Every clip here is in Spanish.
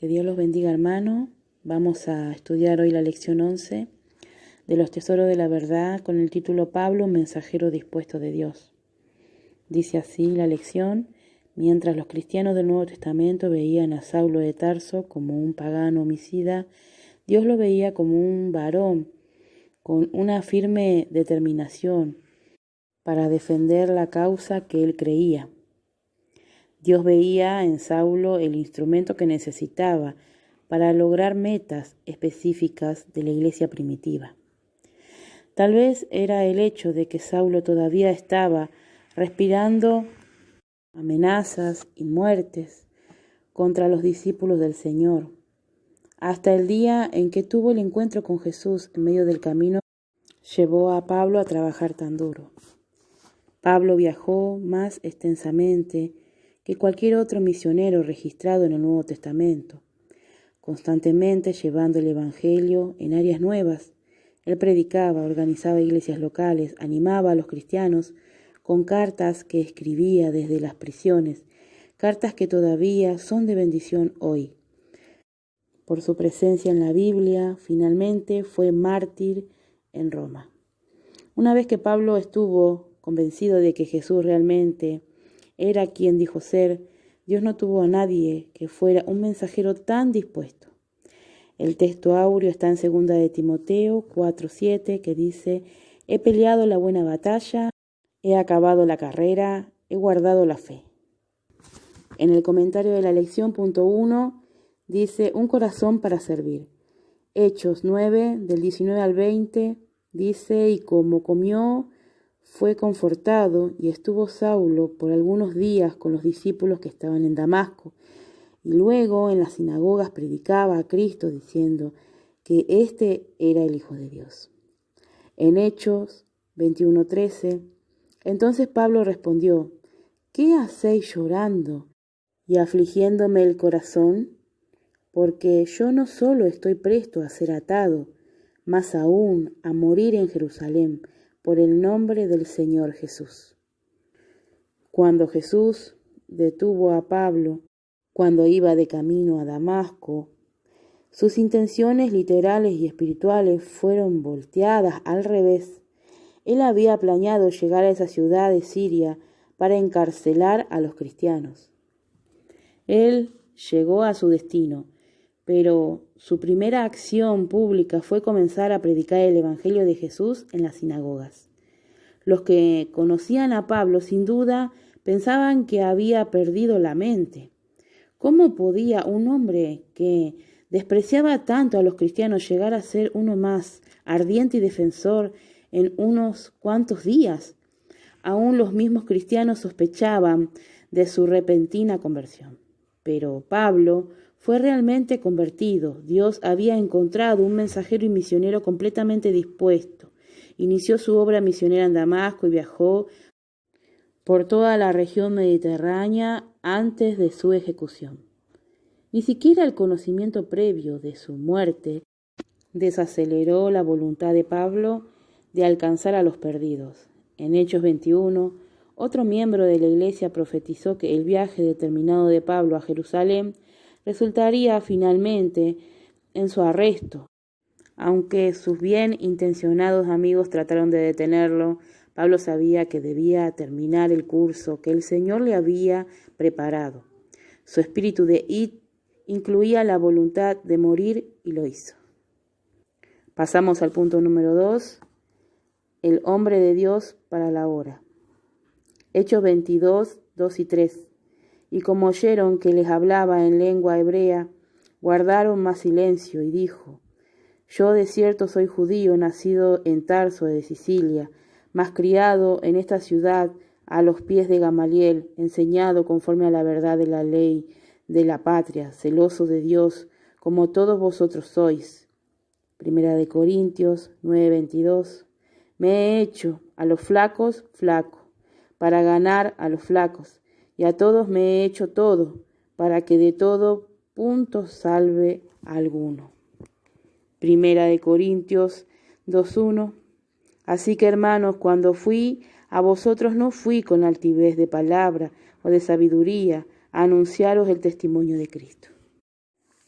Que Dios los bendiga, hermano. Vamos a estudiar hoy la lección 11 de los tesoros de la verdad con el título Pablo, mensajero dispuesto de Dios. Dice así la lección: mientras los cristianos del Nuevo Testamento veían a Saulo de Tarso como un pagano homicida, Dios lo veía como un varón con una firme determinación para defender la causa que él creía. Dios veía en Saulo el instrumento que necesitaba para lograr metas específicas de la iglesia primitiva. Tal vez era el hecho de que Saulo todavía estaba respirando amenazas y muertes contra los discípulos del Señor, hasta el día en que tuvo el encuentro con Jesús en medio del camino, llevó a Pablo a trabajar tan duro. Pablo viajó más extensamente que cualquier otro misionero registrado en el Nuevo Testamento, constantemente llevando el Evangelio en áreas nuevas. Él predicaba, organizaba iglesias locales, animaba a los cristianos con cartas que escribía desde las prisiones, cartas que todavía son de bendición hoy. Por su presencia en la Biblia, finalmente fue mártir en Roma. Una vez que Pablo estuvo convencido de que Jesús realmente era quien dijo ser, Dios no tuvo a nadie que fuera un mensajero tan dispuesto. El texto áureo está en 2 de Timoteo 4:7, que dice: he peleado la buena batalla, he acabado la carrera, he guardado la fe. En el comentario de la lección, punto 1, dice: un corazón para servir. Hechos 9, del 19 al 20, dice: y como comió, fue confortado, y estuvo Saulo por algunos días con los discípulos que estaban en Damasco, y luego en las sinagogas predicaba a Cristo diciendo que éste era el Hijo de Dios. En Hechos 21:13, entonces Pablo respondió: ¿qué hacéis llorando y afligiéndome el corazón? Porque yo no solo estoy presto a ser atado, mas aún a morir en Jerusalén por el nombre del Señor Jesús. Cuando Jesús detuvo a Pablo cuando iba de camino a Damasco, sus intenciones literales y espirituales fueron volteadas al revés. Él había planeado llegar a esa ciudad de Siria para encarcelar a los cristianos. Él llegó a su destino, pero su primera acción pública fue comenzar a predicar el Evangelio de Jesús en las sinagogas. Los que conocían a Pablo sin duda pensaban que había perdido la mente. ¿Cómo podía un hombre que despreciaba tanto a los cristianos llegar a ser uno más ardiente y defensor en unos cuantos días? Aún los mismos cristianos sospechaban de su repentina conversión. Pero Pablo fue realmente convertido. Dios había encontrado un mensajero y misionero completamente dispuesto. Inició su obra misionera en Damasco y viajó por toda la región mediterránea antes de su ejecución. Ni siquiera el conocimiento previo de su muerte desaceleró la voluntad de Pablo de alcanzar a los perdidos. En Hechos 21, otro miembro de la iglesia profetizó que el viaje determinado de Pablo a Jerusalén resultaría finalmente en su arresto. Aunque sus bien intencionados amigos trataron de detenerlo, Pablo sabía que debía terminar el curso que el Señor le había preparado. Su espíritu de id incluía la voluntad de morir y lo hizo. Pasamos al punto número 2, el hombre de Dios para la hora. Hechos 22, 2 y 3. Y como oyeron que les hablaba en lengua hebrea, guardaron más silencio, y dijo: yo de cierto soy judío, nacido en Tarso de Sicilia, mas criado en esta ciudad a los pies de Gamaliel, enseñado conforme a la verdad de la ley de la patria, celoso de Dios, como todos vosotros sois. 1 Corintios 9:22. Me he hecho a los flacos flaco, para ganar a los flacos, y a todos me he hecho todo, para que de todo punto salve a alguno. 1 Corintios 2:1. Así que, hermanos, cuando fui a vosotros no fui con altivez de palabra o de sabiduría a anunciaros el testimonio de Cristo.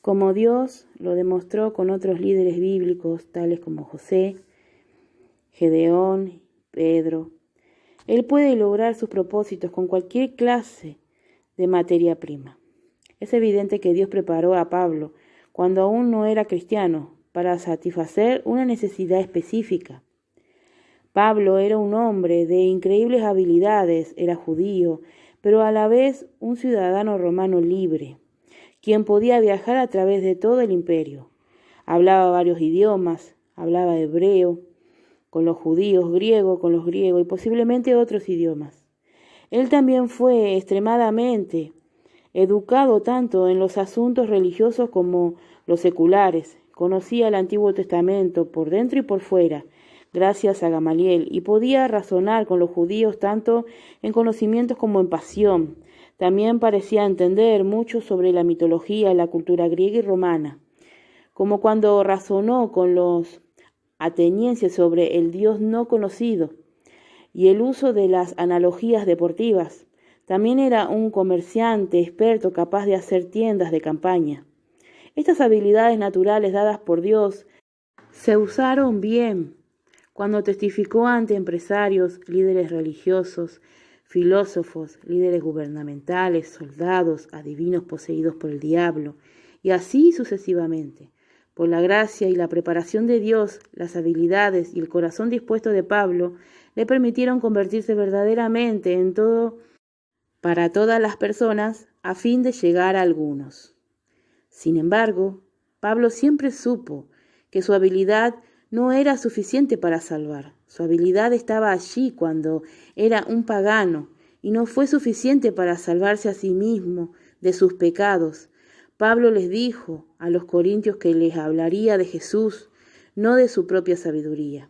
como Dios lo demostró con otros líderes bíblicos, tales como José, Gedeón, Pedro. Él puede lograr sus propósitos con cualquier clase de materia prima. Es evidente que Dios preparó a Pablo, cuando aún no era cristiano, para satisfacer una necesidad específica. Pablo era un hombre de increíbles habilidades, era judío, pero a la vez un ciudadano romano libre, quien podía viajar a través de todo el imperio. Hablaba varios idiomas, hablaba hebreo con los judíos, griego con los griegos y posiblemente otros idiomas. Él también fue extremadamente educado tanto en los asuntos religiosos como los seculares. Conocía el Antiguo Testamento por dentro y por fuera, gracias a Gamaliel, y podía razonar con los judíos tanto en conocimientos como en pasión. También parecía entender mucho sobre la mitología, la cultura griega y romana, como cuando razonó con los atenienses sobre el Dios no conocido y el uso de las analogías deportivas. También era un comerciante experto capaz de hacer tiendas de campaña. Estas habilidades naturales dadas por Dios se usaron bien cuando testificó ante empresarios, líderes religiosos, filósofos, líderes gubernamentales, soldados, adivinos poseídos por el diablo, y así sucesivamente. Por la gracia y la preparación de Dios, las habilidades y el corazón dispuesto de Pablo le permitieron convertirse verdaderamente en todo para todas las personas a fin de llegar a algunos. Sin embargo, Pablo siempre supo que su habilidad no era suficiente para salvar. Su habilidad estaba allí cuando era un pagano y no fue suficiente para salvarse a sí mismo de sus pecados. Pablo les dijo a los corintios que les hablaría de Jesús, no de su propia sabiduría.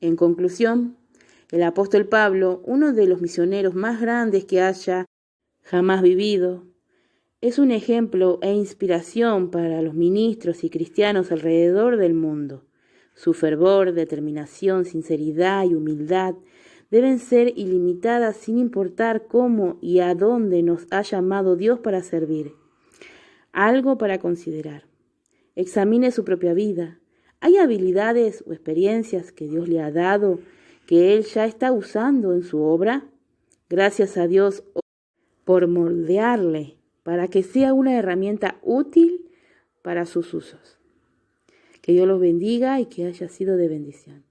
En conclusión, el apóstol Pablo, uno de los misioneros más grandes que haya jamás vivido, es un ejemplo e inspiración para los ministros y cristianos alrededor del mundo. Su fervor, determinación, sinceridad y humildad deben ser ilimitadas sin importar cómo y a dónde nos ha llamado Dios para servir. Algo para considerar. Examine su propia vida. ¿Hay habilidades o experiencias que Dios le ha dado que Él ya está usando en su obra? Gracias a Dios por moldearle para que sea una herramienta útil para sus usos. Que Dios los bendiga y que haya sido de bendición.